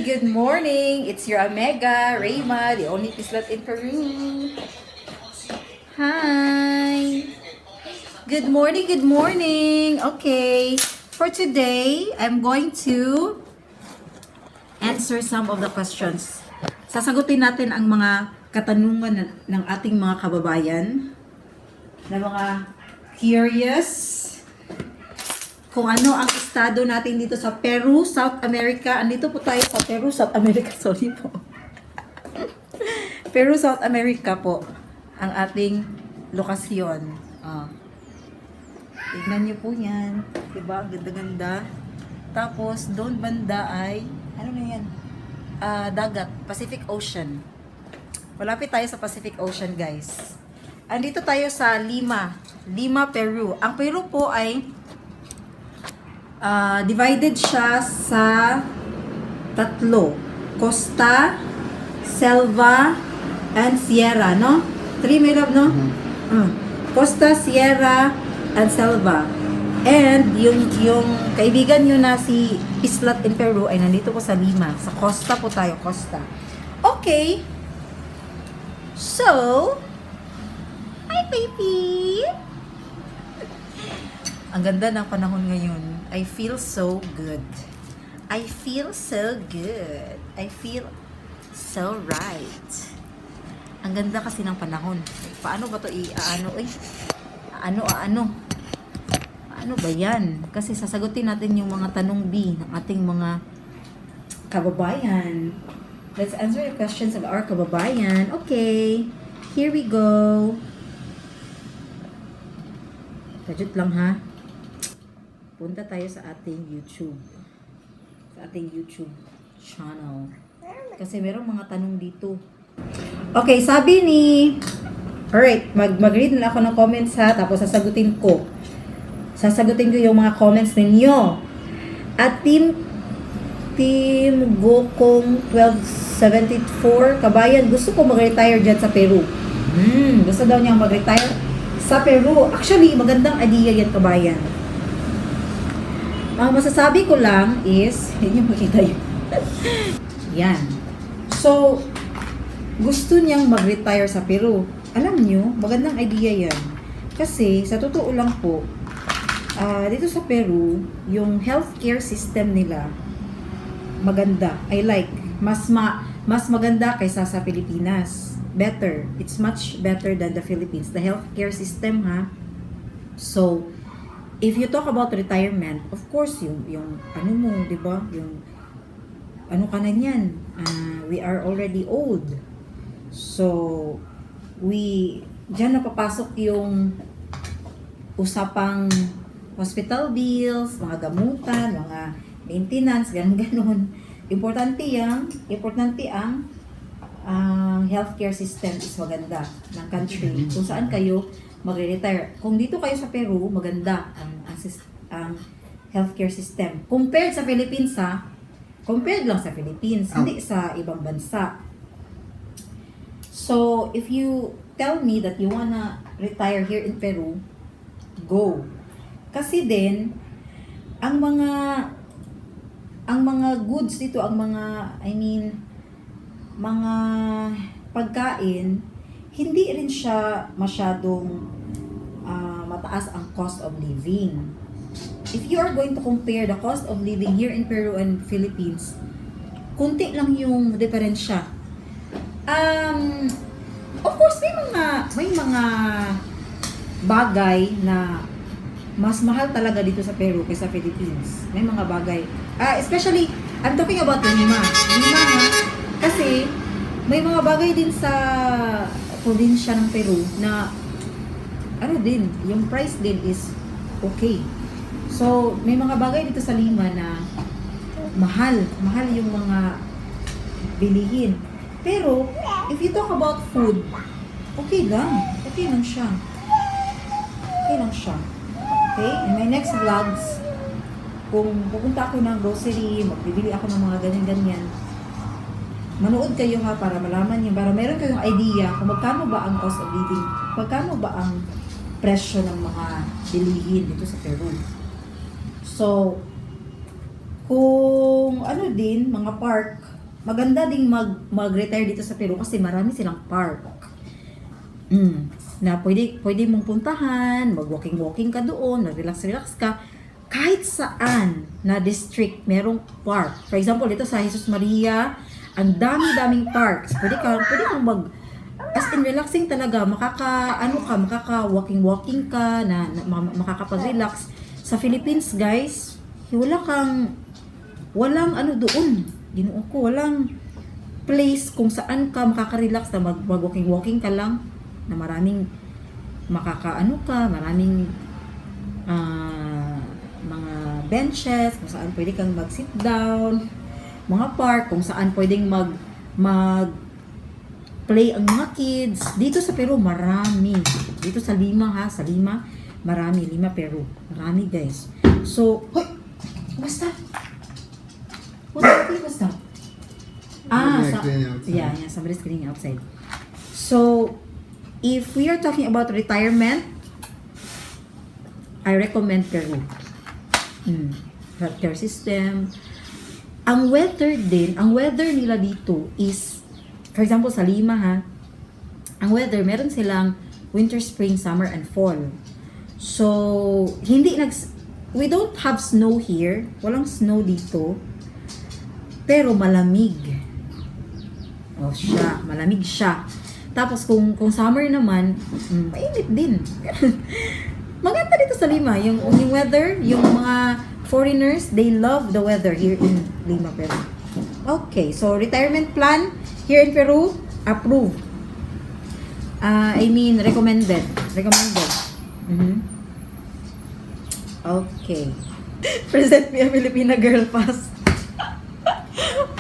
Good morning! It's your Omega, Rayma, the only pislat in Peru. Hi! Good morning, good morning! Okay, for today, I'm going to answer some of the questions. Sasagutin natin ang mga katanungan ng ating mga kababayan na mga curious kung ano ang estado natin dito sa Peru, South America. Andito po tayo sa Peru, South America. Sorry po. Peru, South America po ang ating lokasyon. Tignan niyo po yan. Diba? Ang ganda-ganda. Tapos, doon banda ay, ano na yan? Dagat. Pacific Ocean. Malapit tayo sa Pacific Ocean, guys. Andito tayo sa Lima. Lima, Peru. Ang Peru po ay divided siya sa tatlo. Costa, Selva, and Sierra, no? Three, may love, no? Costa, Sierra, and Selva. And yung kaibigan nyo na si Islat in Peru ay nandito po sa Lima. Sa Costa po tayo, Costa. Okay. So, hi, baby! Ang ganda ng panahon ngayon. I feel so good. I feel so good. I feel so right. Ang ganda kasi ng panahon. Paano ba to Ano ba yan? Kasi sasagutin natin yung mga tanong B ng ating mga kababayan. Let's answer the questions of our kababayan. Okay. Here we go. Tajut lang ha. Punta tayo sa ating YouTube. Sa ating YouTube channel. Kasi merong mga tanong dito. Okay, sabi ni... Alright, mag-read na ako ng comments ha, tapos sasagutin ko. Sasagutin ko yung mga comments ninyo. At Team Gokong 1274, kabayan, gusto ko mag-retire dyan sa Peru. Gusto daw niyang mag-retire sa Peru. Actually, magandang idea yan, kabayan. Ang masasabi ko lang is, yun yung makita yun. Yan. So, gusto niyang mag-retire sa Peru. Alam niyo, magandang idea yan. Kasi, sa totoo lang po, dito sa Peru, yung healthcare system nila, maganda. I like. Mas maganda kaysa sa Pilipinas. Better. It's much better than the Philippines. The healthcare system, ha? So, if you talk about retirement, of course, yung ano mo, di ba? Yung, ano ka na yan? We are already old. So, dyan napapasok yung usapang hospital bills, mga gamutan, mga maintenance, ganun-ganun. Importante ang healthcare system is maganda ng country. Kung saan kayo magre-retire. Kung dito kayo sa Peru, maganda ang healthcare system. Compared sa Philippines, ha? Compared lang sa Philippines, hindi sa ibang bansa. So, if you tell me that you wanna retire here in Peru, go. Kasi din, ang mga goods dito, mga pagkain, hindi rin siya masyadong mataas ang cost of living. If you are going to compare the cost of living here in Peru and Philippines, kunti lang yung diferensya. Of course, may mga bagay na mas mahal talaga dito sa Peru kaysa Philippines. May mga bagay. Especially, I'm talking about Lima. Lima, ha? Kasi, may mga bagay din sa probinsya ng Peru na yung price din is okay. So, may mga bagay dito sa Lima na mahal yung mga bilihin. Pero, if you talk about food, okay lang siya. Okay? In my next vlogs, kung pupunta ako ng grocery, magbibili ako ng mga ganyan-ganyan, manood kayo ha para malaman niyo, para meron kayong idea kung magkano ba ang cost of living, magkano ba ang presyo ng mga bilihin dito sa Peru. So, kung ano din, mga park, maganda ding mag-retire dito sa Peru kasi marami silang park. Na pwede mong puntahan, mag-walking ka doon, mag-relax ka. Kahit saan na district, merong park. For example, dito sa Jesus Maria, ang dami-daming parks. Pwede kang as in relaxing talaga, makaka-walking ka, makakapag-relax. Sa Philippines, guys, walang ano doon. Ginoo ko, walang place kung saan ka makaka-relax na mag-walking ka lang, na maraming maraming mga benches, kung saan pwede kang mag-sit down, mga park, kung saan pwedeng play ang mga kids. Dito sa Peru, marami. Dito sa Lima, marami. Lima, Peru. Marami, guys. So, hoy! Basta! What's that? Somebody's cleaning outside. So, if we are talking about retirement, I recommend Peru. Healthcare system. Ang weather nila dito is, for example, sa Lima ang weather, meron silang winter, spring, summer, and fall. So, we don't have snow here. Walang snow dito. Pero malamig. Malamig siya. Tapos kung summer naman, mainit din. Maganda dito sa Lima. Yung weather, yung mga foreigners, they love the weather here in Lima, Peru. Okay, so retirement plan here in Peru, approved. Recommended. Okay. Present me a Filipina girl pass.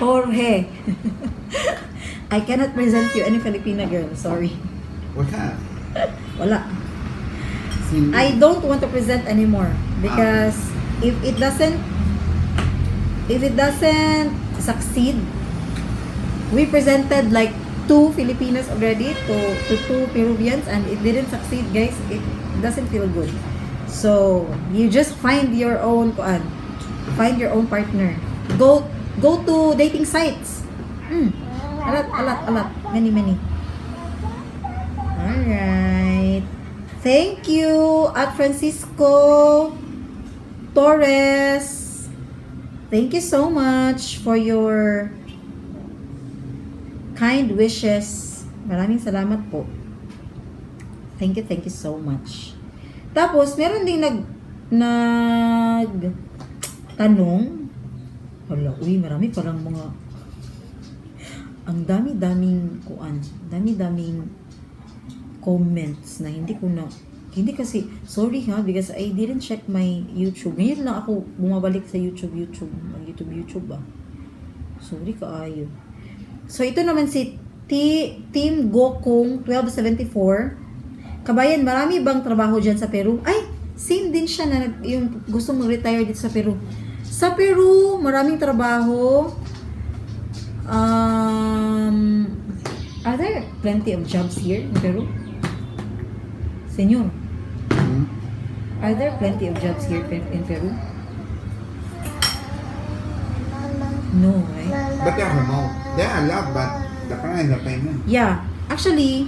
Jorge. I cannot present you any Filipina girl, sorry. What kind? Wala. I don't want to present anymore because if it doesn't succeed, we presented like 2 Filipinas already to 2 Peruvians and it didn't succeed, guys. It doesn't feel good. So you just find your own partner. Go to dating sites. A lot, many. Alright. Thank you at Francisco Torres. Thank you so much for your kind wishes. Maraming salamat po. Thank you so much. Tapos, meron ding tanong. Hala, marami palang mga ang dami-daming comments na hindi kasi, sorry because I didn't check my YouTube. Ngayon lang ako bumabalik sa YouTube ba. Sorry kaayo. So, ito naman si Team Gokong 1274. Kabayan, marami bang trabaho dyan sa Peru? Ay, same din siya na yung gusto mag-retire dito sa Peru. Sa Peru, maraming trabaho. Are there plenty of jobs here in Peru? Senyor, are there plenty of jobs here in Peru? No, right? But they're remote. There are a lot, but the price, the payment. Yeah, actually,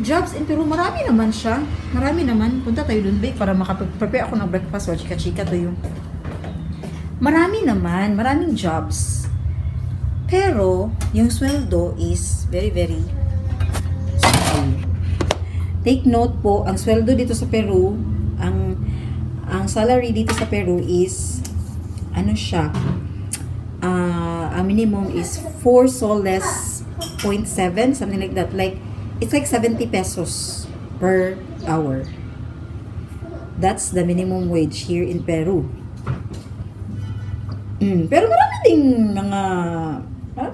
jobs in Peru, marami naman siya. Marami naman. Punta tayo dun, babe, para makapag-prepare ako ng breakfast or chika-chika to yung. Maraming jobs. Pero, yung sweldo is very, very small. Take note po, ang sweldo dito sa Peru, ang salary dito sa Peru is, ang minimum is 4 soles 0.7, something like that. Like, it's like 70 pesos per hour. That's the minimum wage here in Peru. Pero marami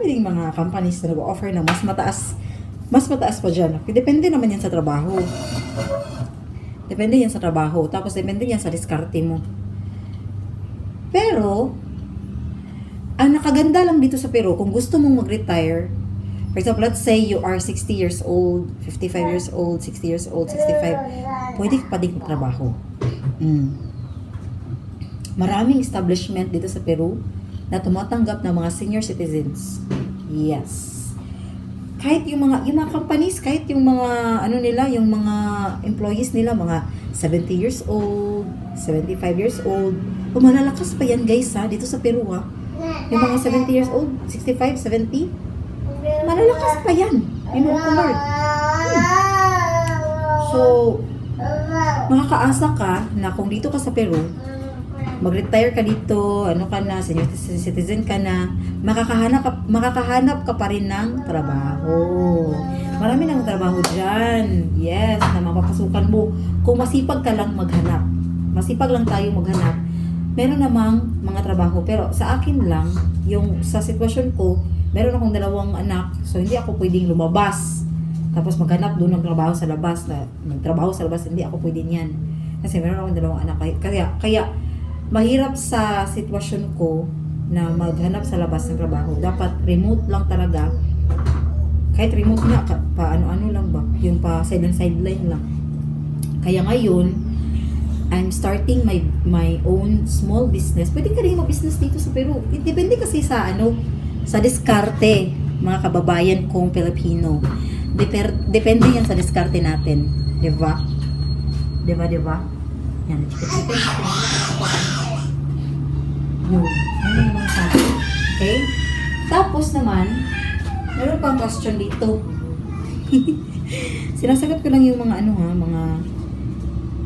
ding mga companies na nag-offer na mas mataas pa dyan. Depende naman yan sa trabaho. Tapos depende yan sa diskarte mo. Pero, ang nakaganda lang dito sa Peru, kung gusto mong mag-retire, for example, let's say you are 60 years old, 55 years old, 60 years old, 65, pwede ka pa din magtrabaho. Maraming establishment dito sa Peru na tumatanggap ng mga senior citizens. Yes. Kahit yung mga companies, kahit yung mga ano nila, yung mga employees nila, mga 70 years old, 75 years old, malalakas pa yan guys ha, dito sa Peru ha. Yung mga 70 years old, 65, 70, malalakas pa yan. Lord. So, makakaasa ka na kung dito ka sa Peru, mag-retire ka dito, ano ka na, senior citizen ka na, makakahanap ka pa rin ng trabaho. Marami ng trabaho dyan. Yes, na mapapasukan mo. Kung masipag ka lang maghanap. Masipag lang tayo maghanap. Meron namang mga trabaho. Pero sa akin lang, yung sa sitwasyon ko, meron akong 2 anak. So, hindi ako pwedeng lumabas. Tapos maghanap doon ng trabaho sa labas. Magtrabaho sa labas, hindi ako pwede niyan. Kasi meron akong 2 anak. Kaya mahirap sa sitwasyon ko na maghanap sa labas ng trabaho. Dapat remote lang talaga. Kahit remote nga, ano lang ba? Yung pa sideline lang. Kaya ngayon, I'm starting my own small business. Pwede ka rin mag-business dito sa Peru. Depende kasi sa sa diskarte, mga kababayan kong Pilipino. Depende yan sa diskarte natin. Diba? Diba? Yan, chika-chika. Yun. Yan yung mga sabi. Okay? Tapos naman, meron pang question dito. Sinasagot ko lang yung mga mga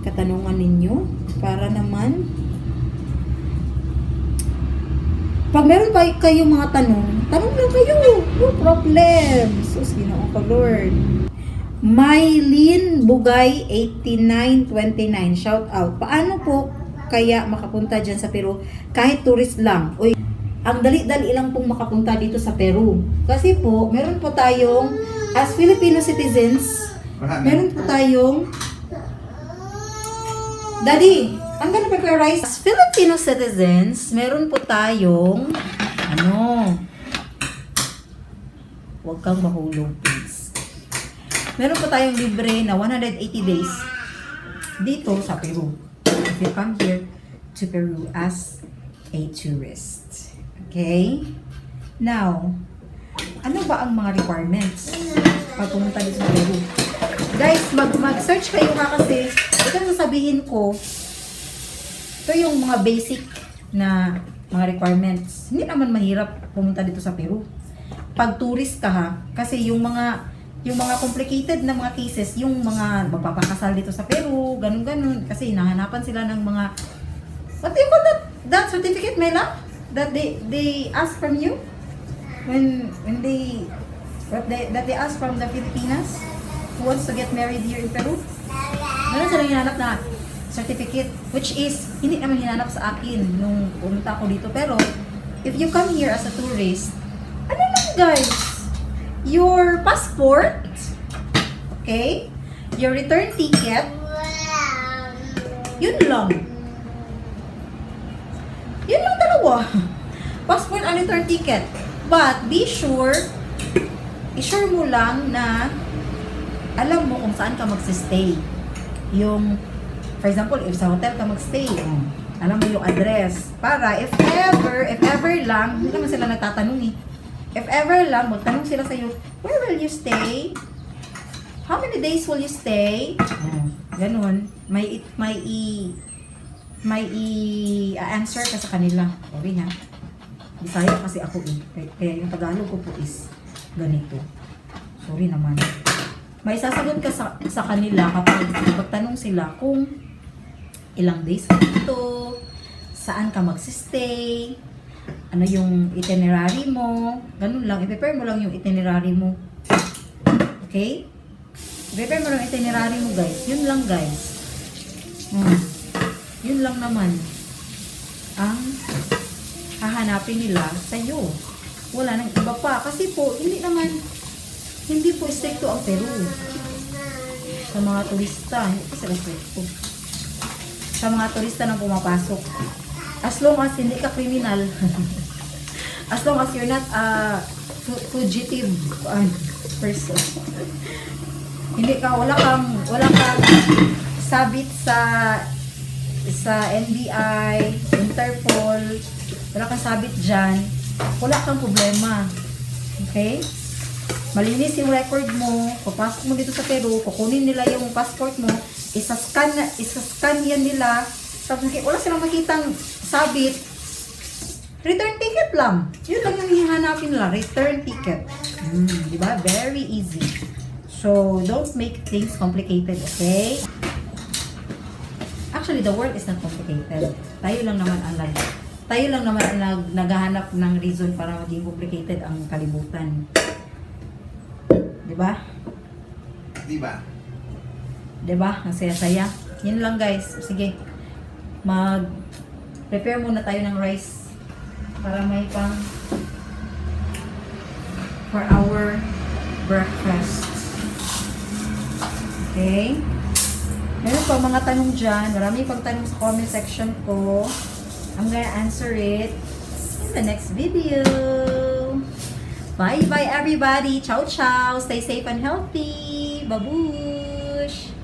katanungan ninyo para naman pag meron pa kayong mga tanong lang kayo. No problem. Sus, Ginoo ko, Lord. Mylene Bugay 8929, shout out. Paano po kaya makapunta dyan sa Peru kahit tourist lang? Uy, ang dali-dali lang pong makapunta dito sa Peru. Kasi po, meron po tayong, as Filipino citizens, meron po tayong, Daddy, I'm gonna prepare rice. As Filipino citizens, meron po tayong, huwag kang mahulog, please. Meron po tayong libre na 180 days dito sa Peru. If you come here to Peru as a tourist. Okay? Now, ano ba ang mga requirements pag pumunta dito sa Peru? Guys, mag-search kayo nga kasi ito sasabihin ko, ito yung mga basic na mga requirements. Hindi naman mahirap pumunta dito sa Peru. Pag tourist ka ha, kasi yung mga complicated na mga cases, yung mga magpapakasal dito sa Peru, ganun-ganun, kasi nahanapan sila ng mga, what do you call that certificate, Mela? That they ask from you? When they ask from the Filipinas who wants to get married here in Peru? Meron silang hinanap na certificate, which is, hindi naman hinanap sa akin nung pumunta ako dito. Pero, if you come here as a tourist, ano lang guys? Your passport, okay? Your return ticket, yun lang. Yun lang dalawa. Passport and return ticket. But, be sure, i-sure mo lang na alam mo kung saan ka magsistay. Yung, for example, if sa hotel ka magstay, alam mo yung address. Para, if ever lang, hindi naman sila nagtatanong eh. If ever lang, magtanong sila sa'yo, where will you stay? How many days will you stay? Ganun. May answer ka sa kanila. Sorry ha. Bisaya kasi ako eh. Kaya yung Tagalog ko po is ganito. Sorry naman. May sasagot ka sa kanila kapag magtanong sila kung ilang days ka dito, saan ka magsistay, ano yung itinerary mo, ganun lang. I-prepare mo lang yung itinerary mo. Okay? I-prepare mo lang yung itinerary mo, guys. Yun lang, guys. Yun lang naman ang hahanapin nila sa'yo. Wala nang iba pa. Kasi po, hindi po stricto ang Peru. Sa mga turista, hindi po sila stricto. Sa mga turista na pumapasok. As long as hindi ka criminal. As long as you're not a fugitive person. Wala kang sabit sa NBI, Interpol, wala kang sabit dyan, wala kang problema. Okay? Malinis yung record mo, papasok mo dito sa Peru, kukunin nila yung passport mo, isa-scan yan nila, tapos wala silang makitang sabit, return ticket lang. Yun lang yung hihanapin nila, return ticket. Di ba? Very easy. So, don't make things complicated, okay? Actually, the world is not complicated. Tayo lang naman ang naghahanap ng reason para maging complicated ang kalibutan. Di ba? Di ba? Ang saya-saya. Yun lang guys. Sige. Prepare muna tayo ng rice para may pang for our breakfast. Okay? Meron pa mga tanong dyan. Marami pang tanong sa comment section ko. I'm gonna answer it in the next video. Bye-bye everybody. Ciao, ciao. Stay safe and healthy. Babush!